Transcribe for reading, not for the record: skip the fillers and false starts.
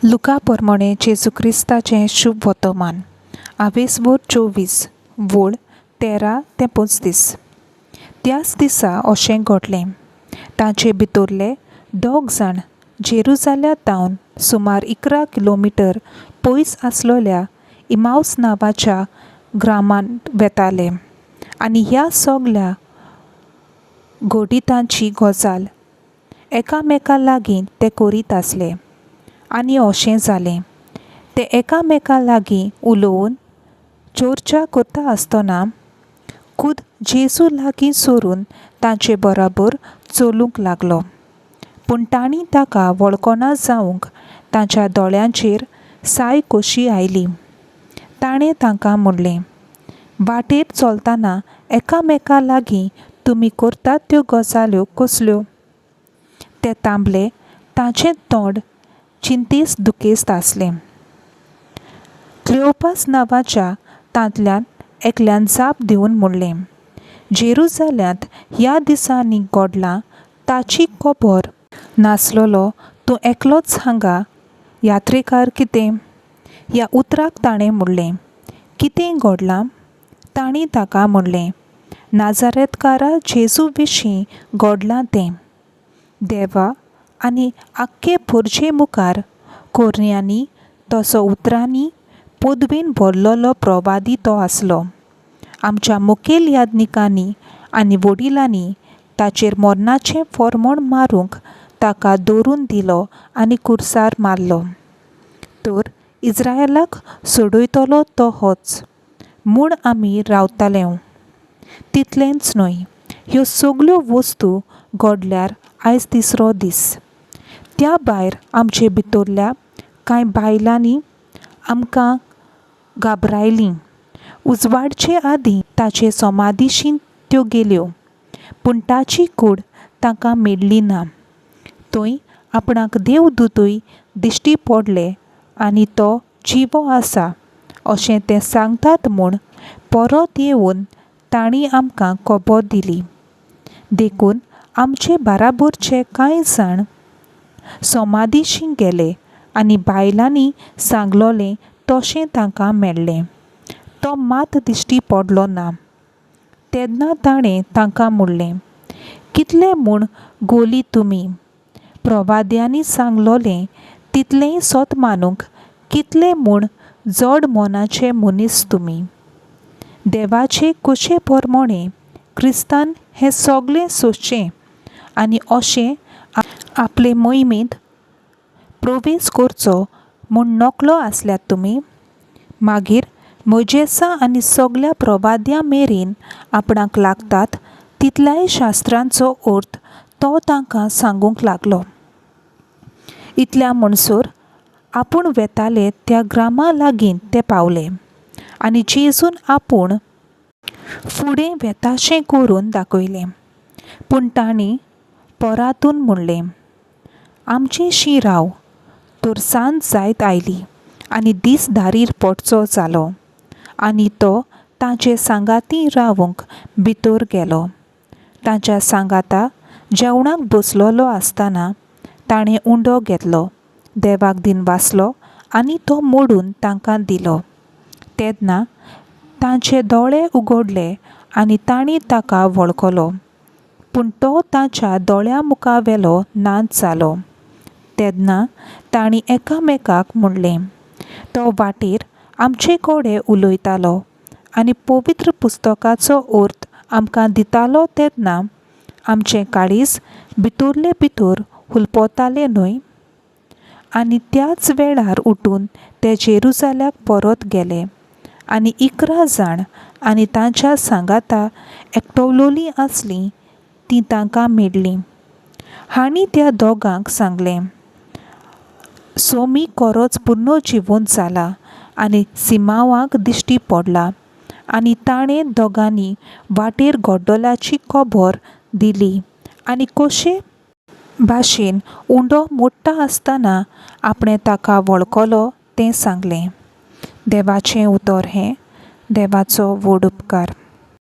लुका प्रमाणे जेजू क्रिस्ताचें शुभ वर्तमान आवेसबोर 24 वोळ 13 ते 35. त्याच दिसा अशें घडलें. तांचे भितरले दोग जाण जेरुजाल्यातावन सुमार 11 किलोमीटर पयस आसलोल्या इमाउस नांवाच्या ग्रामांत वेताले आनी ह्या सगल्या घोडितांची गजाल एकामेका लागीं ते करीत आसले. आनी अशें जालें, ते एकामेका लागीं उलोवन चर्चा करता आसतना खुद जेजू लागीं सरून तांचे बराबर चलूंक लागलो. पूण तांणी ताका वळखना जावंक तांच्या दोळ्यांचेर साय कशी आयली. ताणें तांकां म्हणलें, वाटेर चलतना एकामेका लागीं तुमी करतात त्यो गजाल्यो कसल्यो? ते थांबले. तांचें तोंड चिंतेस्त दुखेस्त आसलें. क्लेओपास नांवाच्या तांतल्यान एकल्यान जाप दिवन म्हणलें, जेरुजाल्यांत ह्या दिसांनी घडलां ताची खबर नासलोलो तूं एकलोच हांगा यात्रेकार कितें? ह्या उतराक ताणें म्हणलें, कितें घडलां? तांणी ताका म्हणलें, नाजारेतकारा जेजू विशीं घडलां तें. देवा आनी आख्खे परजे मुखार कोरण्यांनी तसो उतरांनी पदवेन भरलोलो प्रवादी तो आसलो. आमच्या मुखेल याजकांनी आनी वडिलांनी ताचेर मरणाचें फर्मोण मारूंक ताका दवरून दिलो आनी खुर्सार मारलो. तर इस्रायेलाक सोडयतलो तो होच म्हूण आमी रावताले. तितलेंच न्हय, ह्यो सगल्यो वस्तू घडल्यार आयज तिसरो दीस. त्या भायर आमचे भितरल्या कांय बायलांनी आमकां घाबरायलीं. उजवाडचे आदीं ताचे समाधीशीं त्यो गेल्यो, पूण ताची कूड तांकां मेळ्ळी ना. थंय आपणाक देवदूतय दिश्टी पडले आनी तो जिवो आसा अशें ते सांगतात म्हूण परत येवन तांणी आमकां खबर दिली. देखून आमचे बाराबरचे कांय जाण समाधीशीं गेले आनी बायलांनी सांगलोलें तशें तांकां मेळ्ळें. तो मात दिश्टी पडलो ना. तेन्ना ताणें तांकां म्हणलें, कितलें म्हूण घोली तुमी? प्रवाद्यांनी सांगलोलें तितलेंय सोत मानूंक कितले म्हूण जड मोनाचे मनीस तुमी? देवाचे कुशे प्रमाणे क्रिस्तान हें सगलें सोंसचें आनी अशें आपले मोहिमेंत प्रवेश करचो म्हूण नकलो आसल्यात तुमी. मागीर मोजेसा आनी सगल्या प्रवाद्यां मेरेन आपणाक लागतात तितल्याय शास्त्रांचो अर्थ तो तांकां सांगूंक लागलो. इतल्या म्हणसर आपूण वेताले त्या ग्रामा लागीं ते पावले आनी जेजून आपूण फुडें वेताशें करून दाखयलें. पूण तांणी परातून म्हणलें, आमचेशीं राव. तर सांज जायत आयली आनी दीस धारीर पडचो जालो आनी तो तांचे सांगाती रावंक भितर गेलो. तांच्या सांगाता जेवणाक बसलोलो आसतना ताणें उंडो घेतलो, देवाक दिनवासलो आनी तो मोडून तांकां दिलो. तेन्ना तांचे दोळे उगडले आनी तांणी ताका वळखलो. पूण तो तांच्या दोळ्यां मुखावेलो नाच जालो. तेन्ना तांणी एकामेकाक म्हणलें, तो वाटेर आमचे कडेन उलयतालो आनी पवित्र पुस्तकाचो अर्थ आमकां दितालो तेन्ना आमचें काळीज भितरले भितर हुलपतालें न्हय? आनी त्याच वेळार उठून ते जेरुजाल्याक परत गेले आनी 11 जाण आनी तांच्या सांगाता एकटवलोलीं आसलीं तीं तांकां मेळ्ळीं. हांणी त्या दोगांक सांगलें, सोमी खरोच पुनर्जिवंत जाला आनी सिमावाक दिश्टी पडला. आनी ताणें दोगांनी वाटेर घडलाची खबर दिली आनी कशे भाशेन उंडो मोडटा आसतना आपणें ताका वळखलो तें सांगलें. देवाचें उतर हें. देवाचो व्हड उपकार.